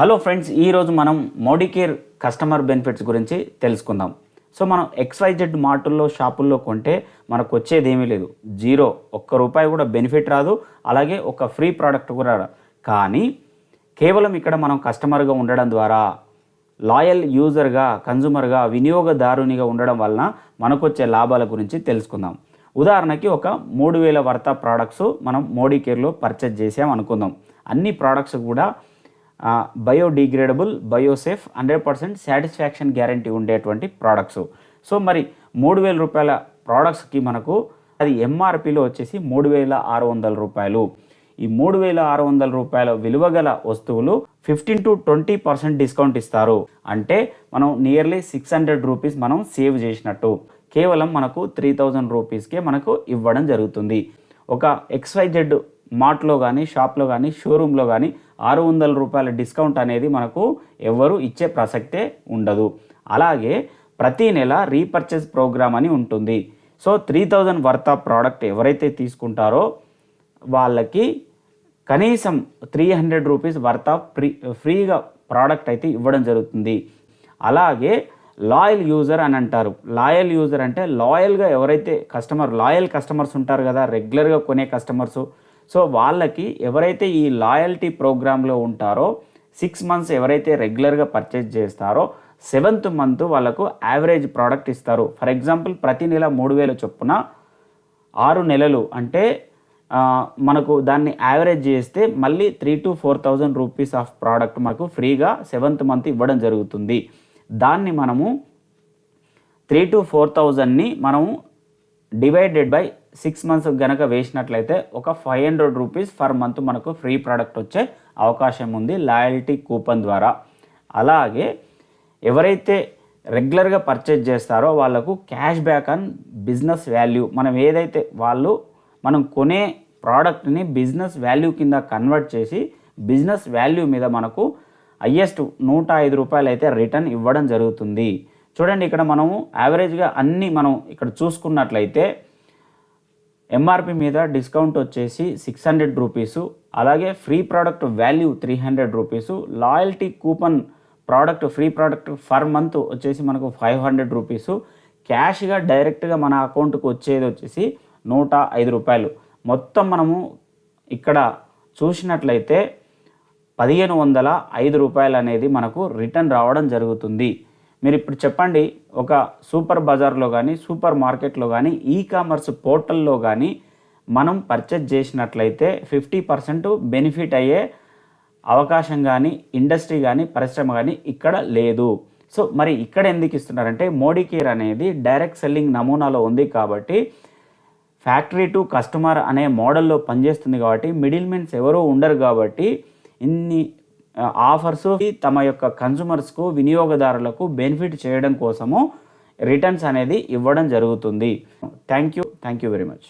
Hello friends, ఈరోజు మనం మోడీకేర్ customer benefits గురించి తెలుసుకుందాం. సో మనం XYZ మార్టుల్లో షాపుల్లో కొంటే మనకు వచ్చేది ఏమీ లేదు, జీరో, ₹1 కూడా బెనిఫిట్ రాదు, అలాగే ఒక ఫ్రీ ప్రోడక్ట్ కూడా రాదు. కానీ కేవలం ఇక్కడ మనం కస్టమర్గా ఉండడం ద్వారా, లాయల్ యూజర్గా, కన్జ్యూమర్గా, వినియోగదారునిగా ఉండడం వలన మనకు వచ్చే లాభాల గురించి తెలుసుకుందాం. ఉదాహరణకి ఒక 3000 వర్త ప్రోడక్ట్స్ మనం మోడీకేర్లో పర్చేజ్ చేసాం అనుకుందాం. అన్ని ప్రోడక్ట్స్ కూడా బయోడిగ్రేడబుల్, బయోసేఫ్, 100% సాటిస్ఫాక్షన్ గ్యారంటీ ఉండేటువంటి ప్రోడక్ట్స్. సో మరి ₹3000 ప్రోడక్ట్స్కి మనకు అది ఎంఆర్పిలో వచ్చేసి ₹3600. ఈ ₹3600 విలువ గల వస్తువులు 15 to 20% డిస్కౌంట్ ఇస్తారు. అంటే మనం నియర్లీ ₹600 మనం సేవ్ చేసినట్టు. కేవలం మనకు ₹3000కే మనకు ఇవ్వడం జరుగుతుంది. ఒక XYZ మార్ట్లో కానీ, షాప్లో కానీ, షోరూంలో కానీ ₹600 డిస్కౌంట్ అనేది మనకు ఎవరు ఇచ్చే ప్రసక్తే ఉండదు. అలాగే ప్రతి నెల రీపర్చేజ్ ప్రోగ్రామ్ అని ఉంటుంది. సో 3000 వర్త్ ఆఫ్ ప్రోడక్ట్ ఎవరైతే తీసుకుంటారో వాళ్ళకి కనీసం ₹300 వర్త్ ఆఫ్ ఫ్రీగా ప్రోడక్ట్ అయితే ఇవ్వడం జరుగుతుంది. అలాగే లాయల్ యూజర్ అని అంటారు. లాయల్ యూజర్ అంటే లాయల్గా ఎవరైతే లాయల్ కస్టమర్స్ ఉంటారు కదా, రెగ్యులర్గా కొనే కస్టమర్సు. సో వాళ్ళకి ఎవరైతే ఈ లాయల్టీ ప్రోగ్రాంలో ఉంటారో 6 months ఎవరైతే రెగ్యులర్గా పర్చేజ్ చేస్తారో 7th month వాళ్ళకు యావరేజ్ ప్రోడక్ట్ ఇస్తారు. ఫర్ ఎగ్జాంపుల్ ప్రతి నెల 3000 చొప్పున 6 నెలలు అంటే మనకు దాన్ని యావరేజ్ చేస్తే మళ్ళీ 3,000 to 4,000 రూపీస్ ఆఫ్ ప్రోడక్ట్ మనకు ఫ్రీగా 7th month ఇవ్వడం జరుగుతుంది. దాన్ని మనము 3,000 to 4,000ని మనము డివైడెడ్ బై 6 months గనక వేసినట్లయితే ఒక ₹500 పర్ మంత్ మనకు ఫ్రీ ప్రోడక్ట్ వచ్చే అవకాశం ఉంది లాయల్టీ కూపన్ ద్వారా. అలాగే ఎవరైతే రెగ్యులర్గా పర్చేజ్ చేస్తారో వాళ్ళకు cash back on business value, మనం ఏదైతే మనం కొనే ప్రోడక్ట్ని బిజినెస్ వాల్యూ కింద కన్వర్ట్ చేసి బిజినెస్ వాల్యూ మీద మనకు హైయెస్ట్ ₹105 అయితే రిటర్న్ ఇవ్వడం జరుగుతుంది. చూడండి, ఇక్కడ మనము యావరేజ్గా అన్నీ మనం ఇక్కడ చూసుకున్నట్లయితే ఎంఆర్పి మీద డిస్కౌంట్ వచ్చేసి ₹600, అలాగే free product value ₹300, loyalty coupon product free product per month వచ్చేసి మనకు ₹500, క్యాష్గా డైరెక్ట్గా మన అకౌంట్కి వచ్చేది వచ్చేసి ₹105. మొత్తం మనము ఇక్కడ చూసినట్లయితే ₹1505 అనేది మనకు రిటర్న్ రావడం జరుగుతుంది. మీరు ఇప్పుడు చెప్పండి, ఒక సూపర్ బజార్లో కానీ, సూపర్ మార్కెట్లో కానీ, కామర్స్ పోర్టల్లో కానీ మనం పర్చేజ్ చేసినట్లయితే 50% బెనిఫిట్ అయ్యే అవకాశం కానీ, ఇండస్ట్రీ కానీ, పరిశ్రమ కానీ ఇక్కడ లేదు. సో మరి ఇక్కడ ఎందుకు ఇస్తున్నారంటే మోడీకేర్ అనేది డైరెక్ట్ సెల్లింగ్ నమూనాలో ఉంది కాబట్టి, ఫ్యాక్టరీ టు కస్టమర్ అనే మోడల్లో పనిచేస్తుంది కాబట్టి, మిడిల్ మెన్స్ ఎవరూ ఉండరు కాబట్టి ఇన్ని ఆఫర్స్ తమ యొక్క కన్జ్యూమర్స్కు, వినియోగదారులకు బెనిఫిట్ చేయడం కోసము రిటర్న్స్ అనేది ఇవ్వడం జరుగుతుంది. Thank you very much.